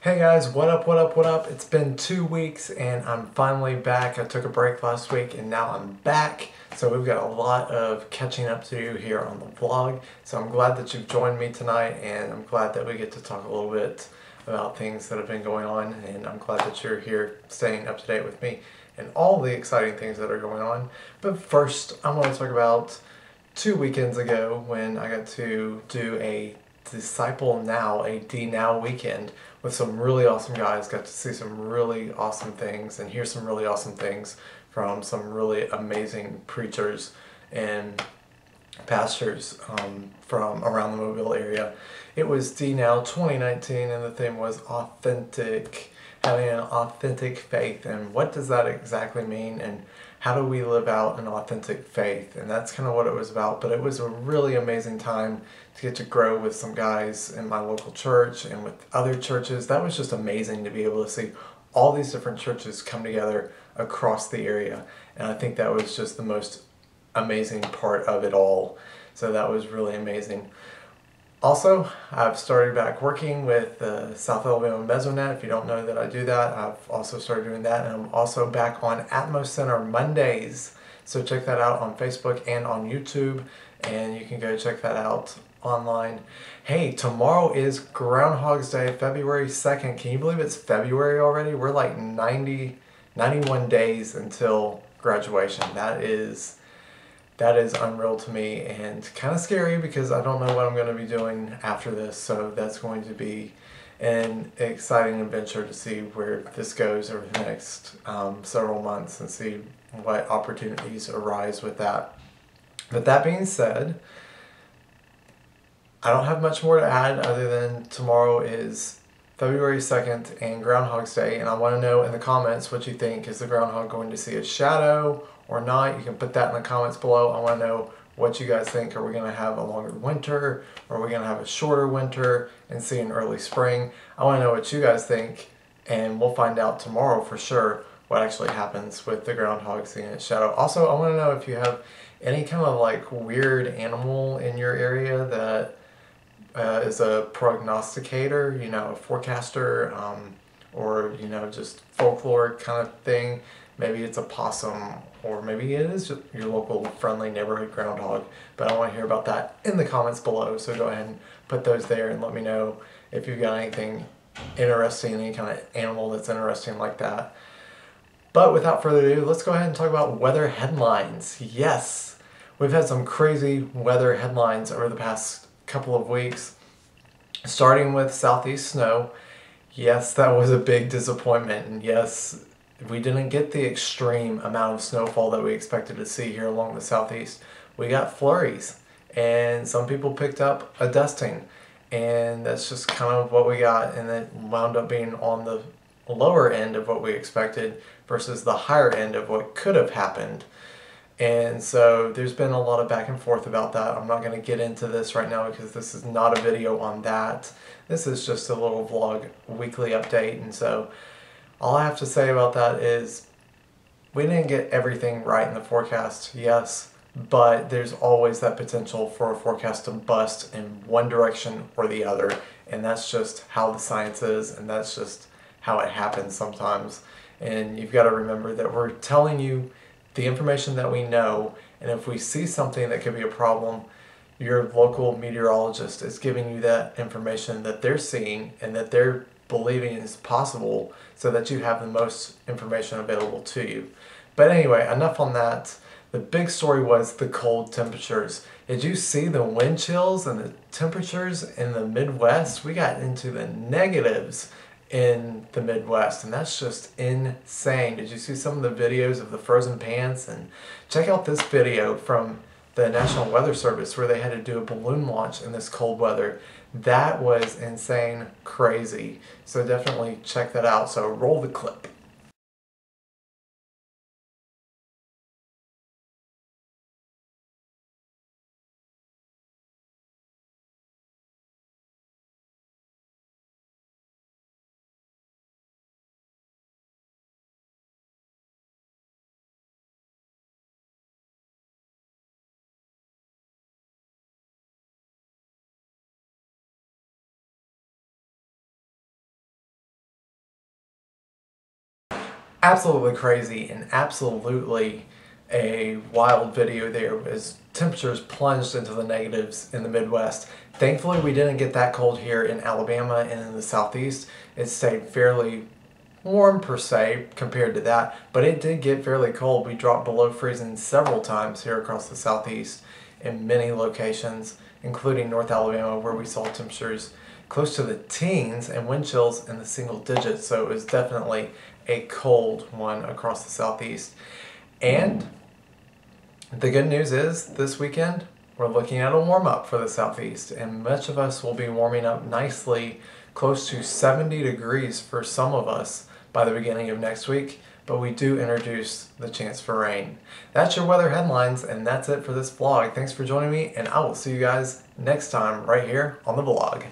Hey guys, what up, what up, what up? It's been 2 weeks and I'm finally back. I took a break last week and now I'm back. So we've got a lot of catching up to do here on the vlog. So I'm glad that you've joined me tonight and I'm glad that we get to talk a little bit about things that have been going on, and I'm glad that you're here staying up to date with me and all the exciting things that are going on. But first, I want to talk about 2 weekends ago when I got to do a Disciple Now, a D Now weekend with some really awesome guys. Got to see some really awesome things and hear some really awesome things from some really amazing preachers and pastors from around the Mobile area. It was D Now 2019 and the theme was authentic, having an authentic faith. And what does that exactly mean? And how do we live out an authentic faith? And that's kind of what it was about. But it was a really amazing time to get to grow with some guys in my local church and with other churches. That was just amazing to be able to see all these different churches come together across the area. And I think that was just the most amazing part of it all. So that was really amazing. Also, I've started back working with South Alabama Mesonet. If you don't know that I do that, I've also started doing that. And I'm also back on Atmos Center Mondays. So check that out on Facebook and on YouTube. And you can go check that out online. Hey, tomorrow is Groundhog's Day, February 2nd. Can you believe it's February already? We're like 91 days until graduation. That is unreal to me and kind of scary because I don't know what I'm going to be doing after this. So that's going to be an exciting adventure to see where this goes over the next several months and see what opportunities arise with that. But that being said, I don't have much more to add other than tomorrow is February 2nd and Groundhog's Day, and I want to know in the comments what you think. Is the groundhog going to see a shadow or not? You can put that in the comments below. I want to know what you guys think. Are we going to have a longer winter? Or are we going to have a shorter winter and see an early spring? I want to know what you guys think, and we'll find out tomorrow for sure what actually happens with the groundhog seeing its shadow. Also, I want to know if you have any kind of like weird animal in your area that is a prognosticator, a forecaster, or, just folklore kind of thing. Maybe it's a possum, or maybe it is just your local friendly neighborhood groundhog. But I want to hear about that in the comments below. So go ahead and put those there and let me know if you've got anything interesting, any kind of animal that's interesting like that. But without further ado, let's go ahead and talk about weather headlines. Yes, we've had some crazy weather headlines over the past couple of weeks, starting with southeast snow. Yes, that was a big disappointment, and yes, we didn't get the extreme amount of snowfall that we expected to see here along the southeast. We got flurries, and some people picked up a dusting, and that's just kind of what we got, and it wound up being on the lower end of what we expected versus the higher end of what could have happened. And so there's been a lot of back and forth about that. I'm not going to get into this right now because this is not a video on that. This is just a little vlog weekly update. And so all I have to say about that is we didn't get everything right in the forecast, yes, but there's always that potential for a forecast to bust in one direction or the other. And that's just how the science is, and that's just how it happens sometimes. And you've got to remember that we're telling you the information that we know, and if we see something that could be a problem, your local meteorologist is giving you that information that they're seeing and that they're believing is possible so that you have the most information available to you. But anyway, enough on that. The big story was the cold temperatures. Did you see the wind chills and the temperatures in the Midwest? We got into the negatives in the Midwest, and that's just insane. Did you see some of the videos of the frozen pants? And check out this video from the National Weather Service where they had to do a balloon launch in this cold weather. That was insane, crazy. So definitely check that out. So roll the clip. absolutely crazy and absolutely a wild video there as temperatures plunged into the negatives in the Midwest. Thankfully, we didn't get that cold here in Alabama and in the Southeast. It stayed fairly warm per se compared to that, but it did get fairly cold. We dropped below freezing several times here across the Southeast in many locations, including North Alabama, where we saw temperatures close to the teens and wind chills in the single digits. So it was definitely a cold one across the Southeast. And the good news is this weekend we're looking at a warm up for the Southeast, and much of us will be warming up nicely, close to 70 degrees for some of us by the beginning of next week, but we do introduce the chance for rain. That's your weather headlines, and that's it for this vlog. Thanks for joining me, and I will see you guys next time right here on the vlog.